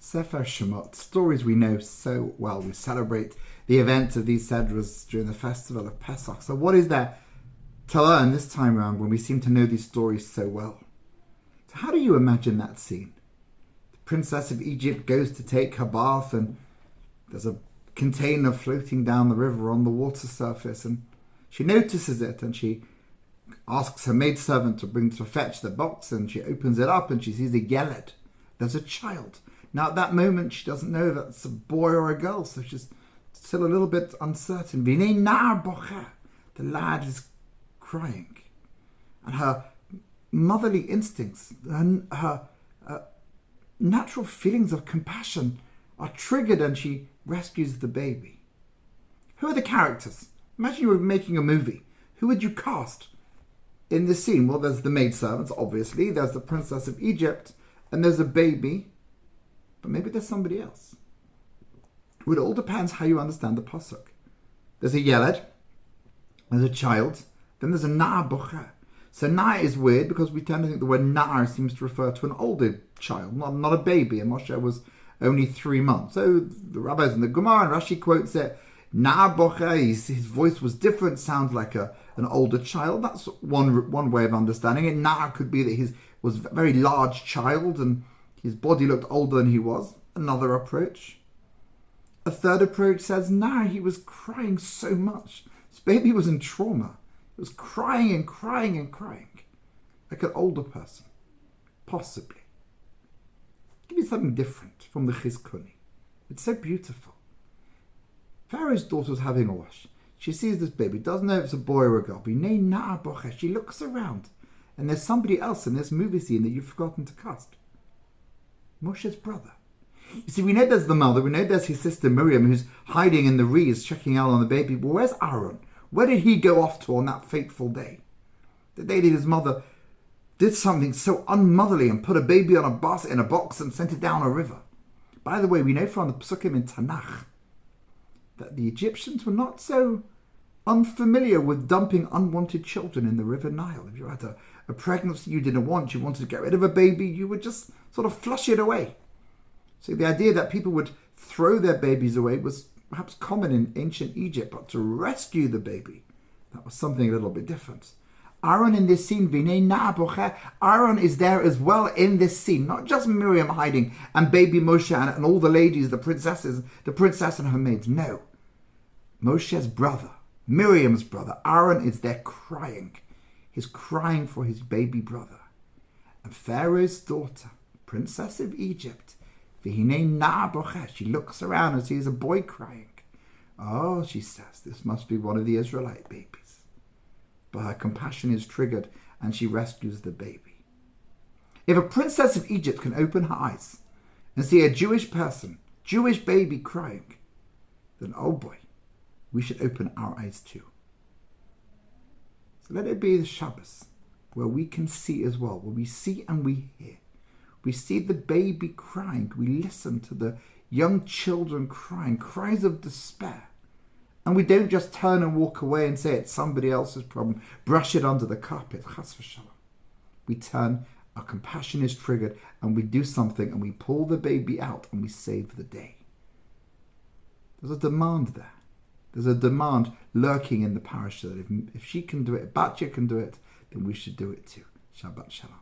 Sefer Shemot, stories we know so well. We celebrate the event of these Sedras during the festival of Pesach. So what is there to learn this time around when we seem to know these stories so well? So how do you imagine that scene? The princess of Egypt goes to take her bath and there's a container floating down the river on the water surface, and she notices it and she asks her maidservant to fetch the box, and she opens it up and she sees a yeled. There's a child. Now at that moment she doesn't know if that's a boy or a girl, so she's still a little bit uncertain. V'nei nar bocher. The lad is crying. And her motherly instincts, her natural feelings of compassion are triggered, and she rescues the baby. Who are the characters? Imagine you were making a movie. Who would you cast in this scene? Well, there's the maidservants, obviously. There's the princess of Egypt. And there's a baby. But maybe there's somebody else. It all depends how you understand the pasuk. There's a yeled. There's a child. Then there's a nar bocher. So nar is weird because we tend to think the word nar seems to refer to an older child, not a baby. And Moshe was only 3 months. So the rabbis in the Gemara and Rashi quotes it. Nar bocher, his voice was different, sounds like an older child. That's one way of understanding it. Nar could be that he was a very large child and his body looked older than he was. Another approach. A third approach says, nar, he was crying so much. This baby was in trauma. It was crying and crying and crying. Like an older person. Possibly. Give you something different from the Chizkuni. It's so beautiful. Pharaoh's daughter was having a wash. She sees this baby, doesn't know if it's a boy or a girl. B'nei nar bocher. She looks around, and there's somebody else in this movie scene that you've forgotten to cast. Moshe's brother. You see, we know there's the mother, we know there's his sister Miriam, who's hiding in the reeds, checking out on the baby. But where's Aaron? Where did he go off to on that fateful day? The day that his mother did something so unmotherly and put a baby on a bus in a box and sent it down a river. By the way, we know from the Psukim in Tanakh that the Egyptians were not so unfamiliar with dumping unwanted children in the River Nile. If you had a pregnancy you didn't want, you wanted to get rid of a baby, you would just sort of flush it away. So the idea that people would throw their babies away was perhaps common in ancient Egypt, but to rescue the baby, that was something a little bit different. Aaron in this scene, V'nei nar bocher, Aaron is there as well in this scene, not just Miriam hiding and baby Moshe and all the ladies, the princess and her maids. No. Moshe's brother, Miriam's brother, Aaron is there crying. He's crying for his baby brother. And Pharaoh's daughter, princess of Egypt, V'nei nar bocher, she looks around and sees a boy crying. Oh, she says, this must be one of the Israelite babies. But her compassion is triggered and she rescues the baby. If a princess of Egypt can open her eyes and see a Jewish person, Jewish baby crying, then oh boy, we should open our eyes too. So let it be the Shabbos where we can see as well, where we see and we hear. We see the baby crying, we listen to the young children crying, cries of despair. And we don't just turn and walk away and say it's somebody else's problem, brush it under the carpet, chas v'shalom. We turn, our compassion is triggered, and we do something, and we pull the baby out, and we save the day. There's a demand there. There's a demand lurking in the parasha that if she can do it, if Batya can do it, then we should do it too. Shabbat shalom.